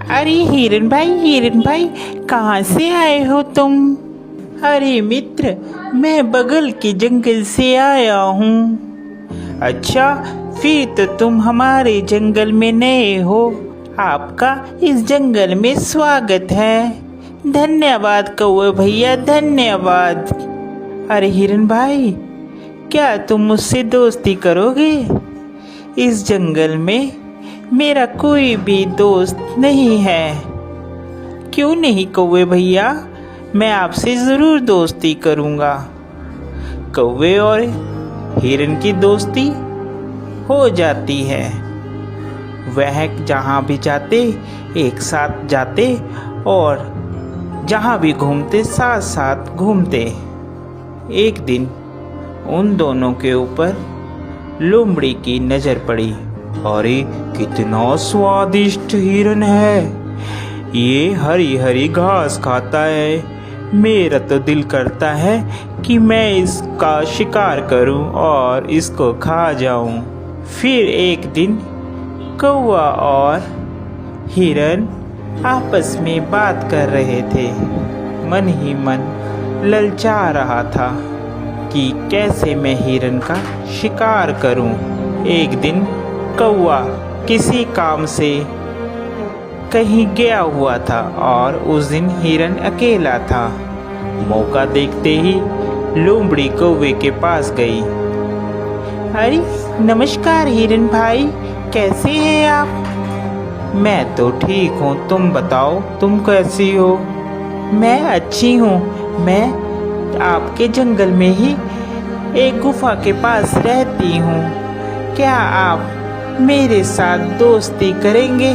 अरे हिरन भाई कहाँ से आए हो तुम? अरे मित्र, मैं बगल के जंगल से आया हूँ। अच्छा, फिर तो तुम हमारे जंगल में नए हो। आपका इस जंगल में स्वागत है। धन्यवाद कौवे भैया, धन्यवाद। अरे हिरन भाई, क्या तुम मुझसे दोस्ती करोगे? इस जंगल में मेरा कोई भी दोस्त नहीं है। क्यों नहीं कौवे भैया, मैं आपसे ज़रूर दोस्ती करूँगा। कौवे और हिरन की दोस्ती हो जाती है। वह जहाँ भी जाते एक साथ जाते और जहाँ भी घूमते साथ साथ घूमते। एक दिन उन दोनों के ऊपर लोमड़ी की नज़र पड़ी। अरे कितना स्वादिष्ट हिरन है, ये हरी हरी घास खाता है। मेरा तो दिल करता है कि मैं इसका शिकार करूं और इसको खा जाऊं। फिर एक दिन कौवा और हिरन आपस में बात कर रहे थे। मन ही मन ललचा रहा था कि कैसे मैं हिरन का शिकार करूं। एक दिन कौवा किसी काम से कहीं गया हुआ था और उस दिन हिरन अकेला था। मौका देखते ही लोमड़ी कौवे के पास गई। अरे नमस्कार हिरन भाई, कैसे हैं आप? मैं तो ठीक हूँ, तुम बताओ तुम कैसी हो? मैं अच्छी हूँ। मैं आपके जंगल में ही एक गुफा के पास रहती हूँ। क्या आप मेरे साथ दोस्ती करेंगे?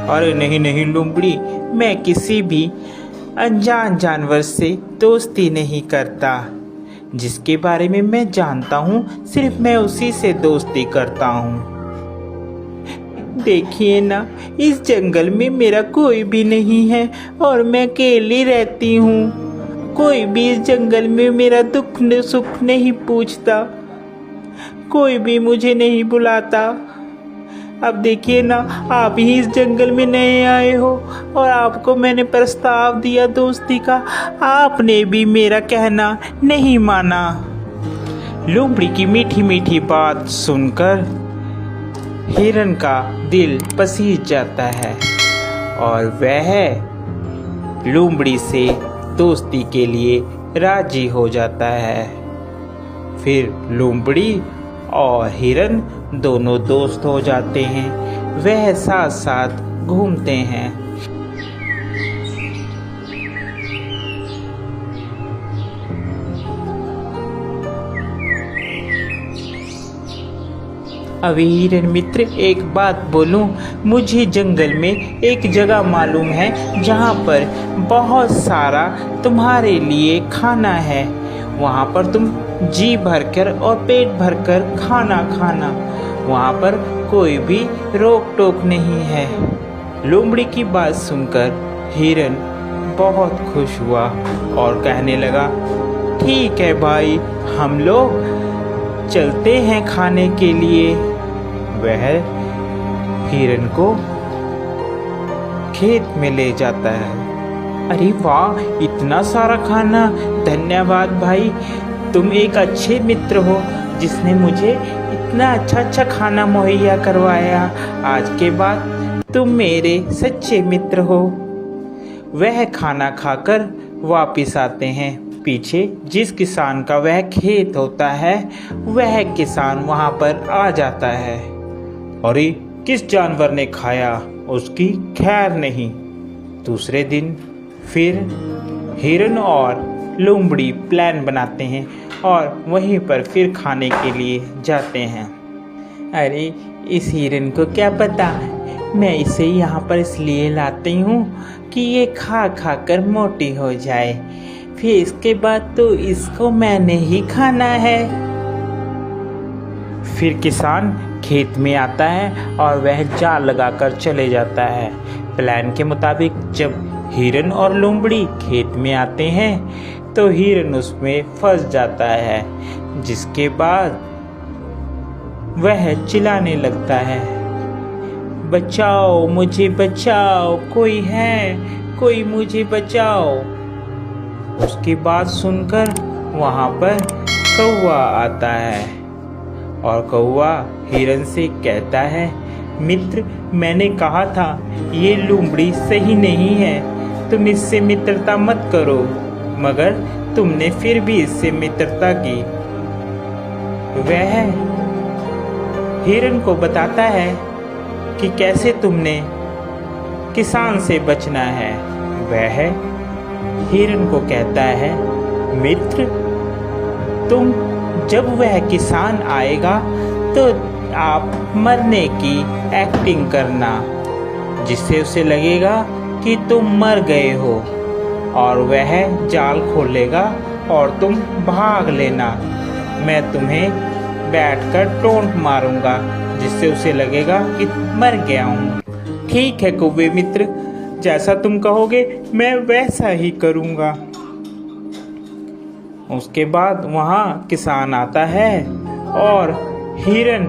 अरे नहीं नहीं लोमड़ी, मैं किसी भी अनजान जानवर से दोस्ती नहीं करता। जिसके बारे में मैं जानता हूँ सिर्फ मैं उसी से दोस्ती करता हूँ। देखिए ना, इस जंगल में मेरा कोई भी नहीं है और मैं अकेली रहती हूँ। कोई भी इस जंगल में मेरा दुख सुख नहीं पूछता, कोई भी मुझे नहीं बुलाता। अब देखिए ना, आप ही इस जंगल में नए आए हो और आपको मैंने प्रस्ताव दिया दोस्ती का, आपने भी मेरा कहना नहीं माना। लोमड़ी की मीठी मीठी बात सुनकर हिरन का दिल पसीज जाता है और वह लोमड़ी से दोस्ती के लिए राजी हो जाता है। फिर लोमड़ी और हिरन दोनों दोस्त हो जाते हैं। वह साथ साथ घूमते हैं। अभी हिरन मित्र, एक बात बोलूं, मुझे जंगल में एक जगह मालूम है जहाँ पर बहुत सारा तुम्हारे लिए खाना है। वहाँ पर तुम जी भरकर और पेट भरकर खाना खाना। वहाँ पर कोई भी रोक टोक नहीं है। लोमड़ी की बात सुनकर हिरन बहुत खुश हुआ और कहने लगा, ठीक है भाई, हम लोग चलते हैं खाने के लिए। वह हिरन को खेत में ले जाता है। अरे वाह, इतना सारा खाना! धन्यवाद भाई, तुम एक अच्छे मित्र हो जिसने मुझे इतना अच्छा खाना मुहैया करवाया। आज के बाद तुम मेरे सच्चे मित्र हो। वह खाना खाकर वापिस आते हैं। पीछे जिस किसान का वह खेत होता है, वह किसान वहाँ पर आ जाता है। अरे किस जानवर ने खाया, उसकी खैर नहीं। दूसरे दिन फिर हिरन और लोमड़ी प्लान बनाते हैं और वहीं पर फिर खाने के लिए जाते हैं। अरे इस हिरन को क्या पता, मैं इसे यहाँ पर इसलिए लाती हूँ कि ये खा खा कर मोटी हो जाए, फिर इसके बाद तो इसको मैंने ही खाना है। फिर किसान खेत में आता है और वह जाल लगाकर चले जाता है। प्लान के मुताबिक जब हिरन और लोमड़ी खेत में आते हैं तो हिरन उसमें फंस जाता है, जिसके बाद वह चिल्लाने लगता है, बचाओ, मुझे बचाओ, कोई है, कोई मुझे बचाओ। उसकी बात सुनकर वहाँ पर कौवा आता है और कौवा हिरन से कहता है, मित्र, मैंने कहा था ये लोमड़ी सही नहीं है, तुम इससे मित्रता मत करो, मगर तुमने फिर भी इससे मित्रता की। वह हिरन को बताता है कि कैसे तुमने किसान से बचना है। वह हिरन को कहता है, मित्र, तुम जब वह किसान आएगा तो आप मरने की एक्टिंग करना, जिससे उसे लगेगा कि तुम मर गए हो, और वह जाल खोलेगा और तुम भाग लेना। मैं तुम्हें बैठकर टोंट मारूंगा, जिससे उसे लगेगा कि मर गया हूँ। ठीक है कौवे मित्र, जैसा तुम कहोगे मैं वैसा ही करूँगा। उसके बाद वहाँ किसान आता है और हिरन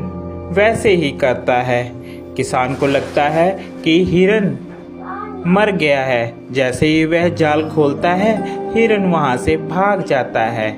वैसे ही करता है। किसान को लगता है कि हिरन मर गया है। जैसे ही वह जाल खोलता है, हिरन वहाँ से भाग जाता है।